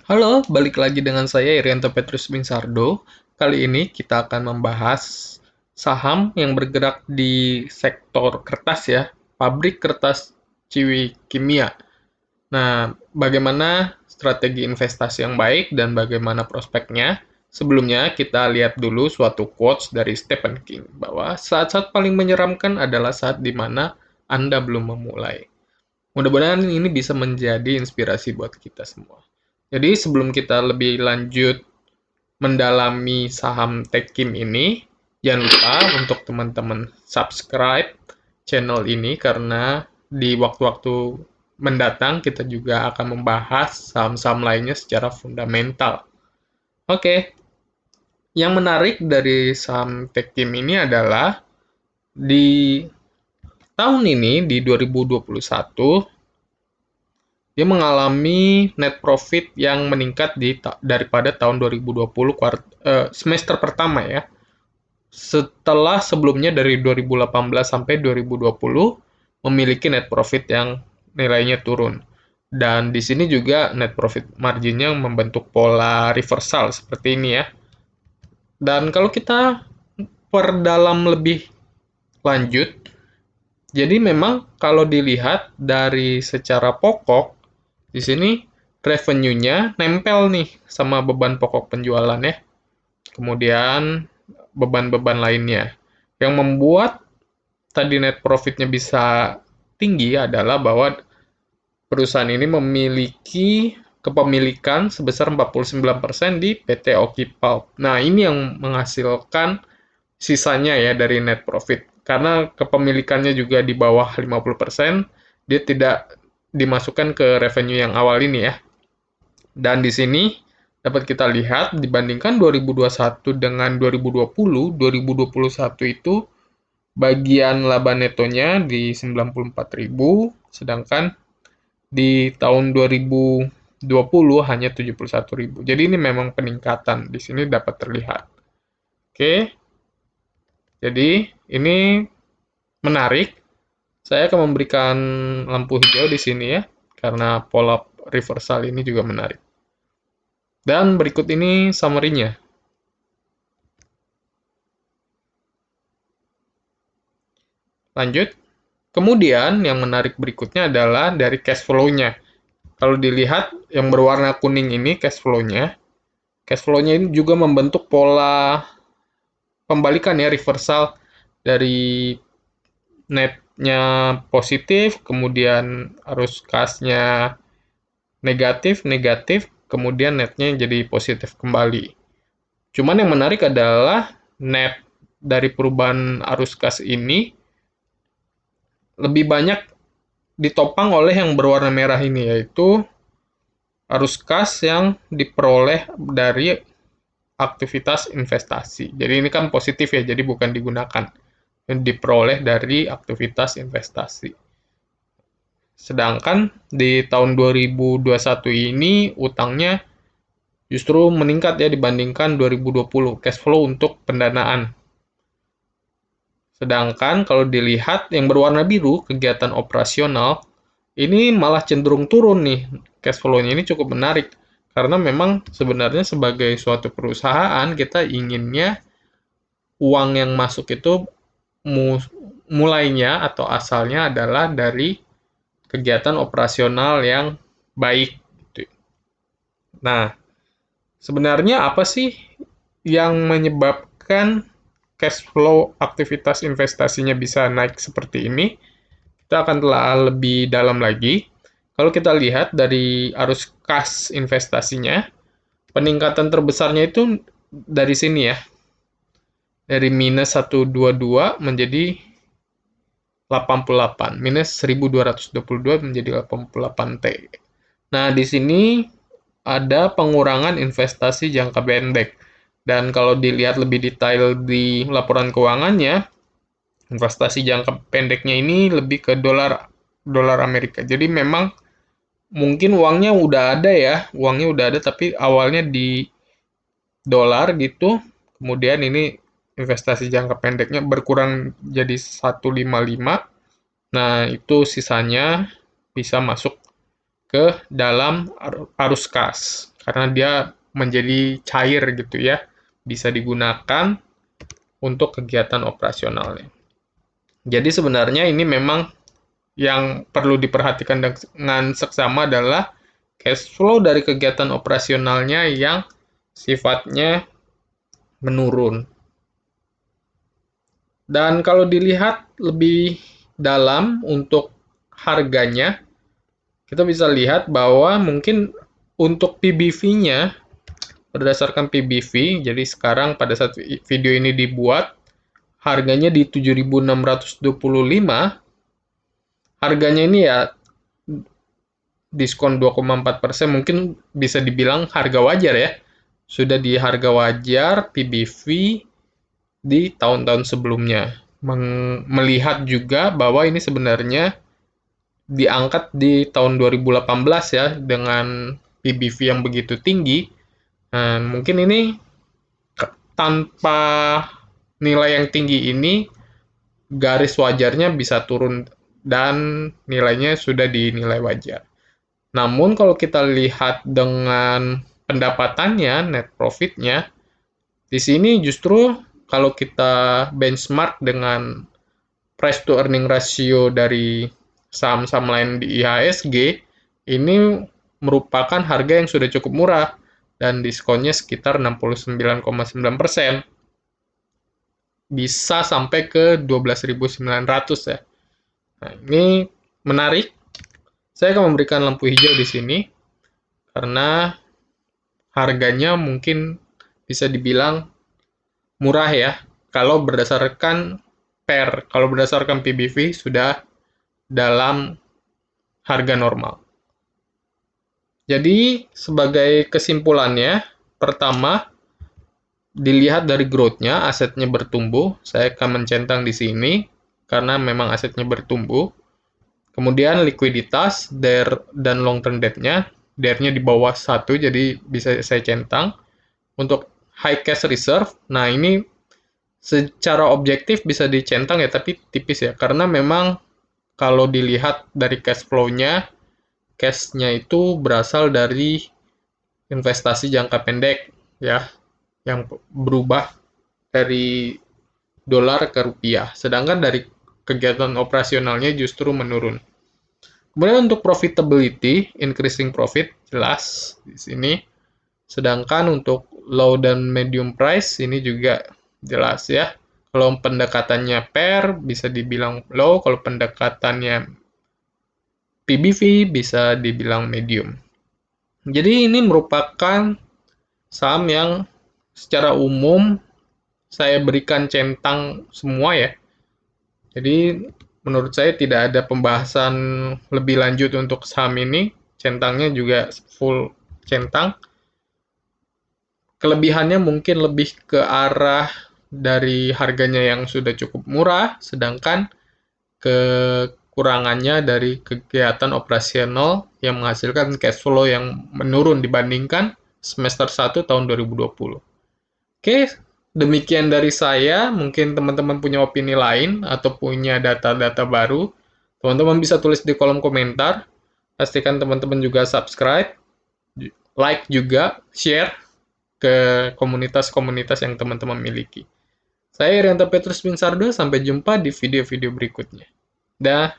Halo, balik lagi dengan saya Irianto Petrus Binsardo. Kali ini kita akan membahas saham yang bergerak di sektor kertas ya, pabrik kertas Ciwi Kimia. Nah, bagaimana strategi investasi yang baik dan bagaimana prospeknya? Sebelumnya kita lihat dulu suatu quotes dari Stephen King bahwa saat-saat paling menyeramkan adalah saat di mana Anda belum memulai. Mudah-mudahan ini bisa menjadi inspirasi buat kita semua. Jadi sebelum kita lebih lanjut mendalami saham Techkim ini, jangan lupa untuk teman-teman subscribe channel ini karena di waktu-waktu mendatang kita juga akan membahas saham-saham lainnya secara fundamental. Oke, yang menarik dari saham Techkim ini adalah di tahun ini di 2021 dia mengalami net profit yang meningkat daripada tahun 2020 semester pertama ya. Setelah sebelumnya dari 2018 sampai 2020 memiliki net profit yang nilainya turun. Dan di sini juga net profit marginnya membentuk pola reversal seperti ini ya. Dan kalau kita perdalam lebih lanjut, jadi memang kalau dilihat dari secara pokok, di sini revenue-nya nempel nih sama beban pokok penjualan ya. Kemudian beban-beban lainnya. Yang membuat tadi net profit-nya bisa tinggi adalah bahwa perusahaan ini memiliki kepemilikan sebesar 49% di PT Oki Pulp. Nah, ini yang menghasilkan sisanya ya dari net profit. Karena kepemilikannya juga di bawah 50%, dia tidak dimasukkan ke revenue yang awal ini ya. Dan di sini dapat kita lihat dibandingkan 2021 dengan 2020, 2021 itu bagian laba netonya di 94.000, sedangkan di tahun 2020 hanya 71.000. Jadi ini memang peningkatan di sini dapat terlihat. Oke. Jadi ini menarik. Saya akan memberikan lampu hijau di sini ya, karena pola reversal ini juga menarik. Dan berikut ini summary-nya. Lanjut. Kemudian yang menarik berikutnya adalah dari cash flow-nya. Kalau dilihat yang berwarna kuning ini cash flow-nya. Cash flow-nya ini juga membentuk pola pembalikan ya, reversal dari netnya positif, kemudian arus kas-nya negatif, negatif, kemudian netnya jadi positif kembali. Cuman yang menarik adalah net dari perubahan arus kas ini lebih banyak ditopang oleh yang berwarna merah ini, yaitu arus kas yang diperoleh dari aktivitas investasi. Jadi ini kan positif ya, jadi bukan digunakan. Diperoleh dari aktivitas investasi. Sedangkan di tahun 2021 ini utangnya justru meningkat ya dibandingkan 2020 cash flow untuk pendanaan. Sedangkan kalau dilihat yang berwarna biru kegiatan operasional ini malah cenderung turun nih. Cash flow-nya ini cukup menarik karena memang sebenarnya sebagai suatu perusahaan kita inginnya uang yang masuk itu mulainya atau asalnya adalah dari kegiatan operasional yang baik. Nah, sebenarnya apa sih yang menyebabkan cash flow aktivitas investasinya bisa naik seperti ini? Kita akan telah lebih dalam lagi. Kalau kita lihat dari arus kas investasinya, peningkatan terbesarnya itu dari sini ya. Dari minus 122 menjadi 88, minus 1222 menjadi 88 T. Nah, di sini ada pengurangan investasi jangka pendek. Dan kalau dilihat lebih detail di laporan keuangannya, investasi jangka pendeknya ini lebih ke dolar Amerika. Jadi memang mungkin uangnya udah ada ya, uangnya udah ada tapi awalnya di dolar gitu. Kemudian ini investasi jangka pendeknya berkurang jadi 155. Nah, itu sisanya bisa masuk ke dalam arus kas karena dia menjadi cair gitu ya, bisa digunakan untuk kegiatan operasionalnya. Jadi sebenarnya ini memang yang perlu diperhatikan dengan seksama adalah cash flow dari kegiatan operasionalnya yang sifatnya menurun. Dan kalau dilihat lebih dalam untuk harganya, kita bisa lihat bahwa mungkin untuk PBV-nya, berdasarkan PBV, jadi sekarang pada saat video ini dibuat, harganya di 7.625, harganya ini ya diskon 2,4%, mungkin bisa dibilang harga wajar ya. Sudah di harga wajar PBV di tahun-tahun sebelumnya. Melihat juga bahwa ini sebenarnya diangkat di tahun 2018 ya, dengan PBV yang begitu tinggi. Nah, mungkin ini tanpa nilai yang tinggi ini, garis wajarnya bisa turun dan nilainya sudah dinilai wajar. Namun kalau kita lihat dengan pendapatannya, net profitnya, di sini justru kalau kita benchmark dengan price to earning ratio dari saham-saham lain di IHSG, ini merupakan harga yang sudah cukup murah dan diskonnya sekitar 69,9%. Bisa sampai ke 12.900 ya. Nah, ini menarik. Saya akan memberikan lampu hijau di sini karena harganya mungkin bisa dibilang murah ya. Kalau berdasarkan kalau berdasarkan PBV sudah dalam harga normal. Jadi sebagai kesimpulannya, pertama dilihat dari growth-nya, asetnya bertumbuh. Saya akan mencentang di sini karena memang asetnya bertumbuh. Kemudian likuiditas, dan long term debt-nya, DER-nya di bawah 1, jadi bisa saya centang. Untuk high cash reserve, nah ini secara objektif bisa dicentang ya, tapi tipis ya, karena memang kalau dilihat dari cash flow-nya, cash-nya itu berasal dari investasi jangka pendek ya, yang berubah dari dolar ke rupiah, sedangkan dari kegiatan operasionalnya justru menurun. Kemudian untuk profitability, increasing profit jelas di sini. Sedangkan untuk low dan medium price ini juga jelas ya. Kalau pendekatannya pair bisa dibilang low, kalau pendekatannya PBV bisa dibilang medium. Jadi ini merupakan saham yang secara umum saya berikan centang semua ya. Jadi menurut saya tidak ada pembahasan lebih lanjut untuk saham ini. Centangnya juga full centang. Kelebihannya mungkin lebih ke arah dari harganya yang sudah cukup murah, sedangkan kekurangannya dari kegiatan operasional yang menghasilkan cash flow yang menurun dibandingkan semester 1 tahun 2020. Oke, demikian dari saya. Mungkin teman-teman punya opini lain atau punya data-data baru. Teman-teman bisa tulis di kolom komentar. Pastikan teman-teman juga subscribe, like juga, share ke komunitas-komunitas yang teman-teman miliki. Saya Irianto Petrus Binsardo, sampai jumpa di video-video berikutnya. Dah.